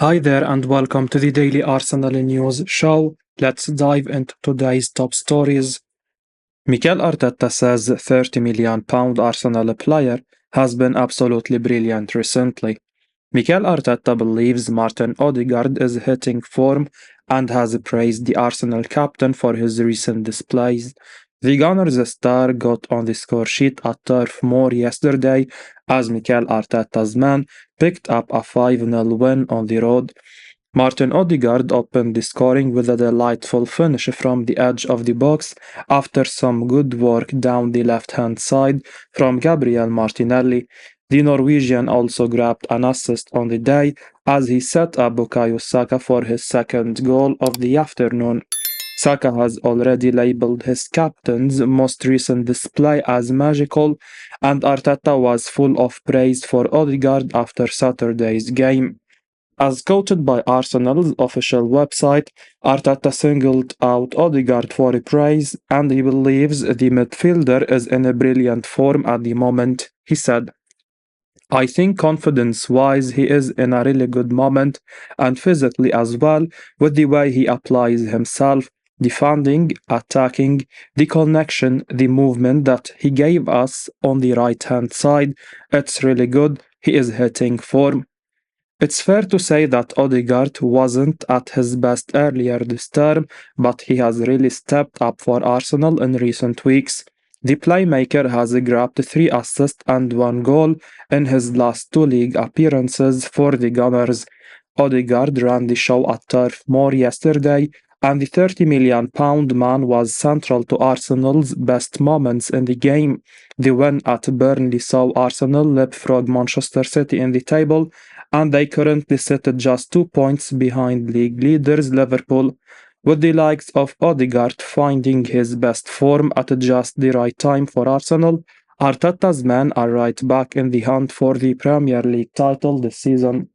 Hi there and welcome to the Daily Arsenal News Show. Let's dive into today's top stories. Mikel Arteta says £30 million Arsenal player has been absolutely brilliant recently. Mikel Arteta believes Martin Odegaard is hitting form and has praised the Arsenal captain for his recent displays. The Gunners' star got on the score sheet at Turf Moor yesterday as Mikel Arteta's man picked up a 5-0 win on the road. Martin Odegaard opened the scoring with a delightful finish from the edge of the box after some good work down the left-hand side from Gabriel Martinelli. The Norwegian also grabbed an assist on the day as he set up Bukayo Saka for his second goal of the afternoon. Saka has already labeled his captain's most recent display as magical, and Arteta was full of praise for Odegaard after Saturday's game. As quoted by Arsenal's official website, Arteta singled out Odegaard for praise and he believes the midfielder is in a brilliant form at the moment. He said, I think confidence-wise he is in a really good moment and physically as well with the way he applies himself, defending, attacking, the connection, the movement that he gave us on the right-hand side. It's really good. He is hitting form. It's fair to say that Odegaard wasn't at his best earlier this term, but he has really stepped up for Arsenal in recent weeks. The playmaker has grabbed 3 assists and 1 goal in his last 2 league appearances for the Gunners. Odegaard ran the show at Turf Moor yesterday, and the £30 million man was central to Arsenal's best moments in the game. The win at Burnley saw Arsenal leapfrog Manchester City in the table, and they currently sit at just 2 points behind league leaders Liverpool, with the likes of Odegaard finding his best form at just the right time for Arsenal. Arteta's men are right back in the hunt for the Premier League title this season.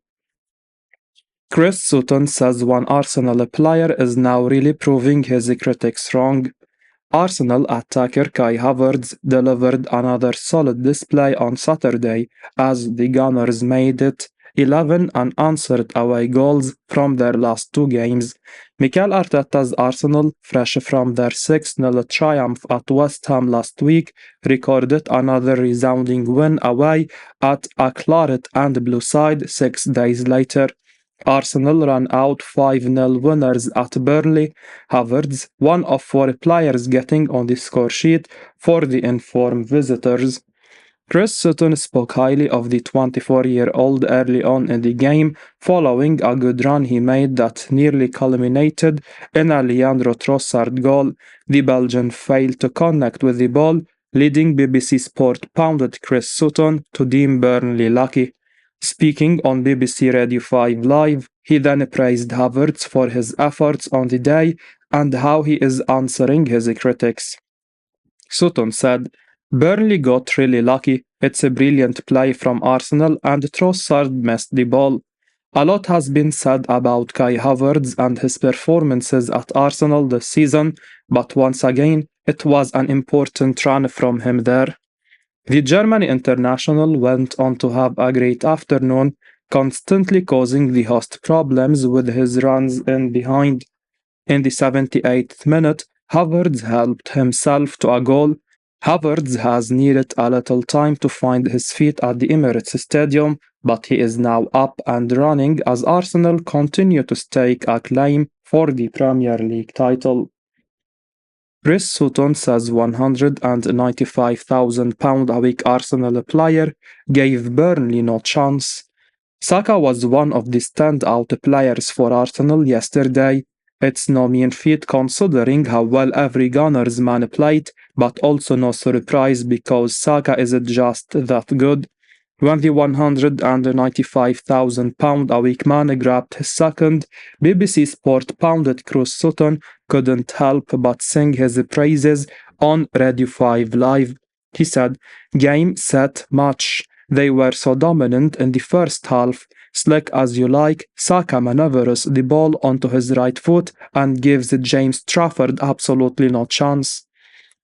Chris Sutton says one Arsenal player is now really proving his critics wrong. Arsenal attacker Kai Havertz delivered another solid display on Saturday as the Gunners made it 11 unanswered away goals from their last 2 games. Mikel Arteta's Arsenal, fresh from their 6-0 triumph at West Ham last week, recorded another resounding win away at a claret-and-blue side 6 days later. Arsenal ran out 5-0 winners at Burnley. Havertz, one of 4 players getting on the score sheet for the informed visitors. Chris Sutton spoke highly of the 24-year-old early on in the game, following a good run he made that nearly culminated in a Leandro Trossard goal. The Belgian failed to connect with the ball, leading BBC Sport pounded Chris Sutton to deem Burnley lucky. Speaking on BBC Radio 5 Live, he then praised Havertz for his efforts on the day and how he is answering his critics. Sutton said, Burnley got really lucky. It's a brilliant play from Arsenal and Trossard missed the ball. A lot has been said about Kai Havertz and his performances at Arsenal this season, but once again, it was an important run from him there. The German international went on to have a great afternoon, constantly causing the host problems with his runs in behind. In the 78th minute, Havertz helped himself to a goal. Havertz has needed a little time to find his feet at the Emirates Stadium, but he is now up and running as Arsenal continue to stake a claim for the Premier League title. Chris Sutton says £195,000 a week Arsenal player gave Burnley no chance. Saka was one of the standout players for Arsenal yesterday. It's no mean feat considering how well every Gunners man played, but also no surprise because Saka is just that good. When the £195,000 a week man grabbed his second, BBC Sport pounded Chris Sutton couldn't help but sing his praises on Radio 5 Live. He said, Game, set, match. They were so dominant in the first half. Slick as you like, Saka maneuvers the ball onto his right foot and gives James Trafford absolutely no chance.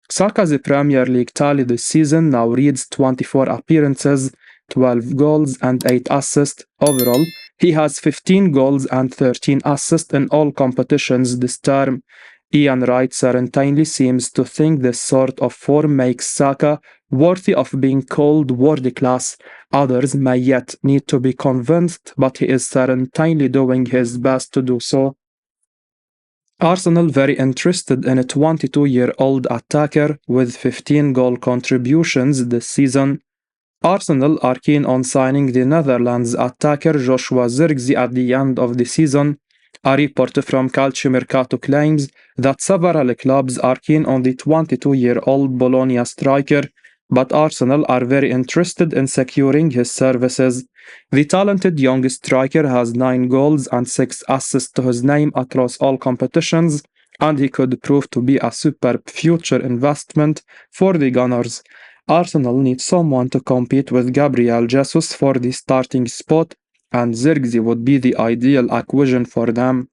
Saka's Premier League tally this season now reads 24 appearances, 12 goals and 8 assists. Overall, He has 15 goals and 13 assists in all competitions this term. Ian Wright certainly seems to think this sort of form makes Saka worthy of being called world class. Others may yet need to be convinced, but he is certainly doing his best to do so. Arsenal very interested in a 22-year-old attacker with 15 goal contributions this season. Arsenal are keen on signing the Netherlands attacker Joshua Zirkzee at the end of the season. A report from Calciomercato claims that several clubs are keen on the 22-year-old Bologna striker, but Arsenal are very interested in securing his services. The talented young striker has 9 goals and 6 assists to his name across all competitions, and he could prove to be a superb future investment for the Gunners. Arsenal needs someone to compete with Gabriel Jesus for the starting spot, and Zirkzee would be the ideal acquisition for them.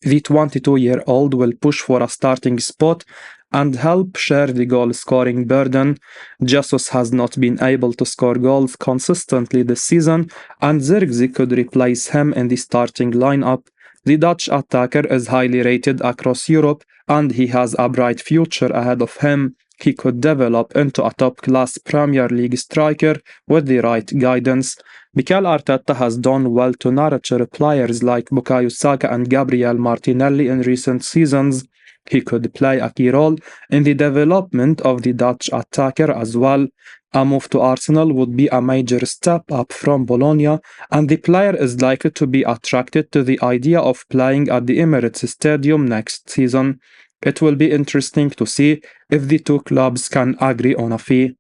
The 22-year-old will push for a starting spot and help share the goal-scoring burden. Jesus has not been able to score goals consistently this season, and Zirkzee could replace him in the starting lineup. The Dutch attacker is highly rated across Europe, and he has a bright future ahead of him. He could develop into a top-class Premier League striker with the right guidance. Mikel Arteta has done well to nurture players like Bukayo Saka and Gabriel Martinelli in recent seasons. He could play a key role in the development of the Dutch attacker as well. A move to Arsenal would be a major step up from Bologna, and the player is likely to be attracted to the idea of playing at the Emirates Stadium next season. It will be interesting to see if the two clubs can agree on a fee.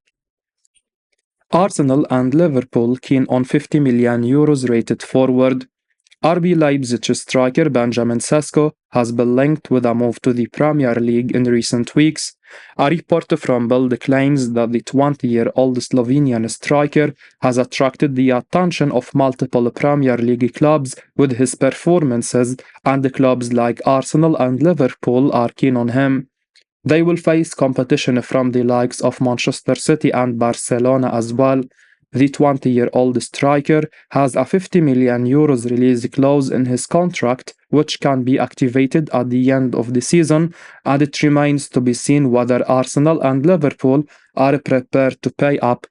Arsenal and Liverpool keen on €50 million rated forward. RB Leipzig striker Benjamin Sesko has been linked with a move to the Premier League in recent weeks. A report from Bild claims that the 20-year-old Slovenian striker has attracted the attention of multiple Premier League clubs with his performances, and clubs like Arsenal and Liverpool are keen on him. They will face competition from the likes of Manchester City and Barcelona as well. The 20-year-old striker has a €50 million release clause in his contract, which can be activated at the end of the season, and it remains to be seen whether Arsenal and Liverpool are prepared to pay up.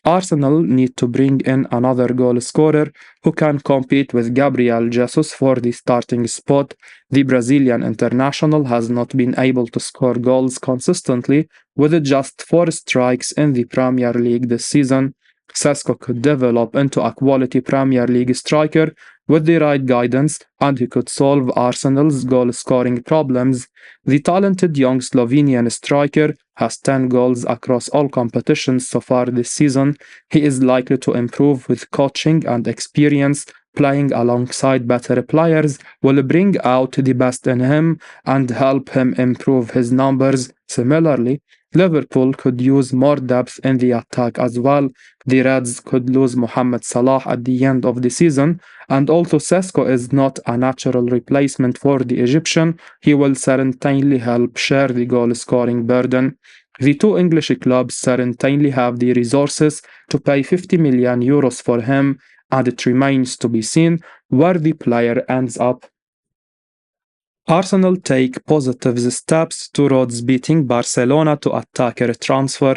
Arsenal need to bring in another goal scorer who can compete with Gabriel Jesus for the starting spot. The Brazilian international has not been able to score goals consistently, with just 4 strikes in the Premier League this season. Sesko could develop into a quality Premier League striker with the right guidance, and he could solve Arsenal's goal-scoring problems. The talented young Slovenian striker has 10 goals across all competitions so far this season. He is likely to improve with coaching and experience. Playing alongside better players will bring out the best in him and help him improve his numbers. Similarly, Liverpool could use more depth in the attack as well. The Reds could lose Mohamed Salah at the end of the season, and although Sesko is not a natural replacement for the Egyptian, he will certainly help share the goal-scoring burden. The two English clubs certainly have the resources to pay €50 million for him, and it remains to be seen where the player ends up. Arsenal take positive steps towards beating Barcelona to attacker transfer.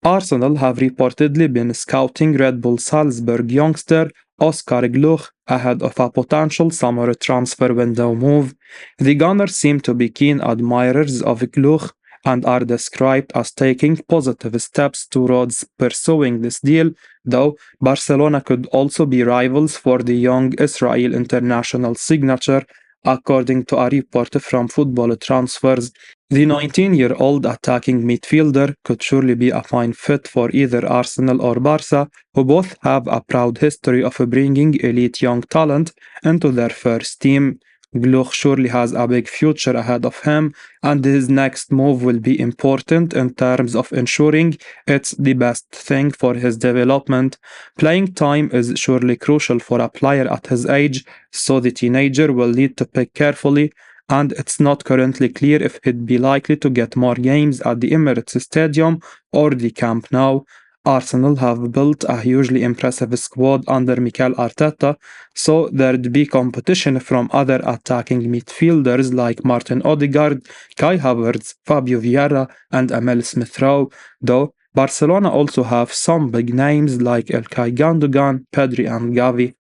Arsenal have reportedly been scouting Red Bull Salzburg youngster Oscar Gluch ahead of a potential summer transfer window move. The Gunners seem to be keen admirers of Gluch and are described as taking positive steps towards pursuing this deal, though Barcelona could also be rivals for the young Israel international signature, according to a report from Football Transfers. The 19-year-old attacking midfielder could surely be a fine fit for either Arsenal or Barca, who both have a proud history of bringing elite young talent into their first team. Gluch surely has a big future ahead of him, and his next move will be important in terms of ensuring it's the best thing for his development. Playing time is surely crucial for a player at his age, so the teenager will need to pick carefully, and it's not currently clear if he'd be likely to get more games at the Emirates Stadium or the Camp Nou. Arsenal have built a hugely impressive squad under Mikel Arteta, so there'd be competition from other attacking midfielders like Martin Odegaard, Kai Havertz, Fabio Vieira, and Emil Smith-Rowe, though Barcelona also have some big names like Ilkay Gundogan, Pedri and Gavi.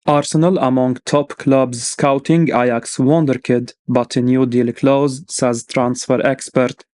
Arsenal among top clubs scouting Ajax wonderkid, but a new deal close, says transfer expert.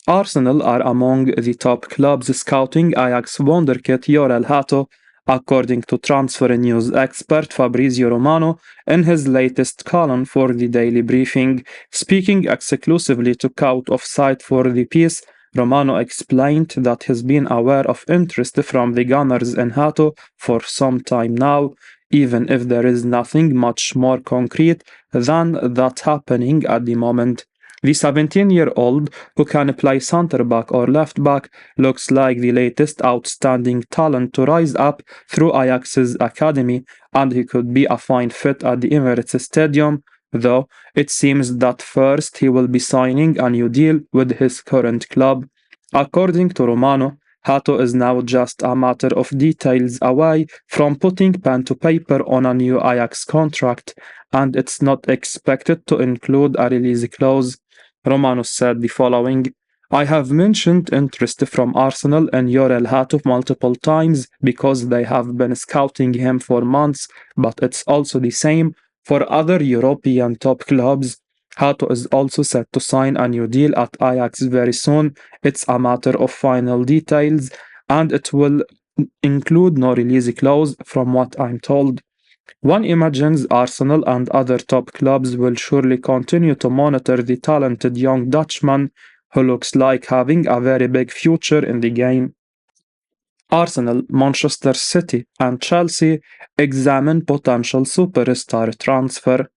Arsenal are among the top clubs scouting Ajax wonderkid Yorel Hato, according to transfer news expert Fabrizio Romano in his latest column for the Daily Briefing. Speaking exclusively to Out of Sight for the piece, Romano explained that he's been aware of interest from the Gunners in Hato for some time now, even if there is nothing much more concrete than that happening at the moment. The 17-year-old, who can play centre back or left back, looks like the latest outstanding talent to rise up through Ajax's academy, and he could be a fine fit at the Emirates Stadium, though it seems that first he will be signing a new deal with his current club. According to Romano, Hato is now just a matter of details away from putting pen to paper on a new Ajax contract, and it's not expected to include a release clause. Romano said the following: I have mentioned interest from Arsenal and Yorel Hato multiple times because they have been scouting him for months, but it's also the same for other European top clubs. Hato is also set to sign a new deal at Ajax very soon. It's a matter of final details, and it will include no release clause from what I'm told. One imagines Arsenal and other top clubs will surely continue to monitor the talented young Dutchman who looks like having a very big future in the game. Arsenal, Manchester City, and Chelsea examine potential superstar transfer.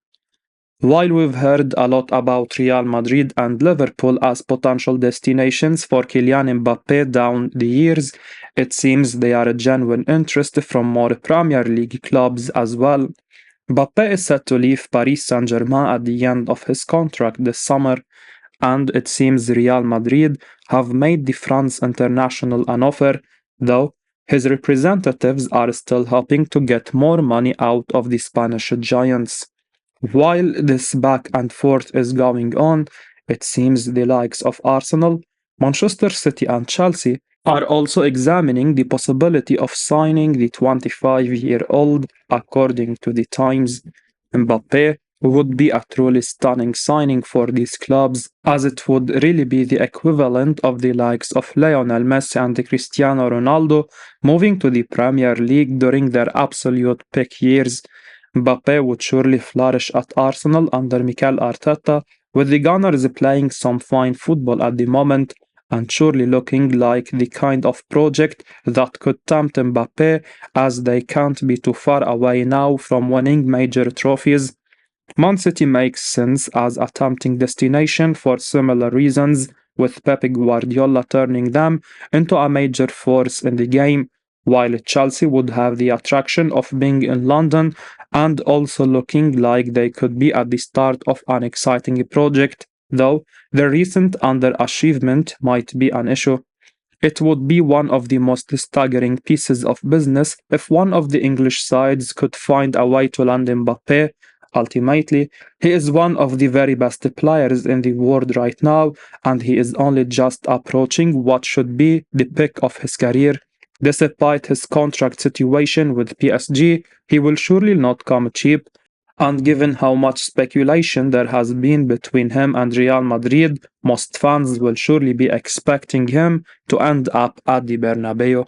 While we've heard a lot about Real Madrid and Liverpool as potential destinations for Kylian Mbappe down the years, it seems they are a genuine interest from more Premier League clubs as well. Mbappe is set to leave Paris Saint-Germain at the end of his contract this summer, and it seems Real Madrid have made the France international an offer, though his representatives are still hoping to get more money out of the Spanish giants. While this back and forth is going on, it seems the likes of Arsenal, Manchester City, and Chelsea are also examining the possibility of signing the 25-year-old, according to the Times. Mbappe would be a truly stunning signing for these clubs, as it would really be the equivalent of the likes of Lionel Messi and Cristiano Ronaldo moving to the Premier League during their absolute peak years. Mbappe would surely flourish at Arsenal under Mikel Arteta, with the Gunners playing some fine football at the moment and surely looking like the kind of project that could tempt Mbappe, as they can't be too far away now from winning major trophies. Man City makes sense as a tempting destination for similar reasons, with Pep Guardiola turning them into a major force in the game, while Chelsea would have the attraction of being in London and also looking like they could be at the start of an exciting project, though the recent underachievement might be an issue. It would be one of the most staggering pieces of business if one of the English sides could find a way to land Mbappe. Ultimately, he is one of the very best players in the world right now, and he is only just approaching what should be the peak of his career. Despite his contract situation with PSG, he will surely not come cheap, and given how much speculation there has been between him and Real Madrid, most fans will surely be expecting him to end up at the Bernabeu.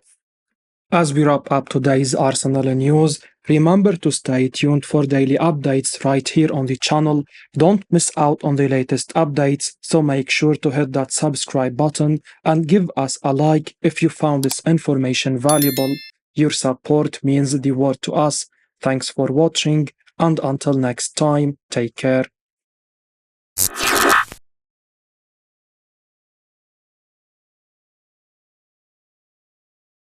As we wrap up today's Arsenal news, remember to stay tuned for daily updates right here on the channel. Don't miss out on the latest updates, so make sure to hit that subscribe button and give us a like if you found this information valuable. Your support means the world to us. Thanks for watching, and until next time, take care.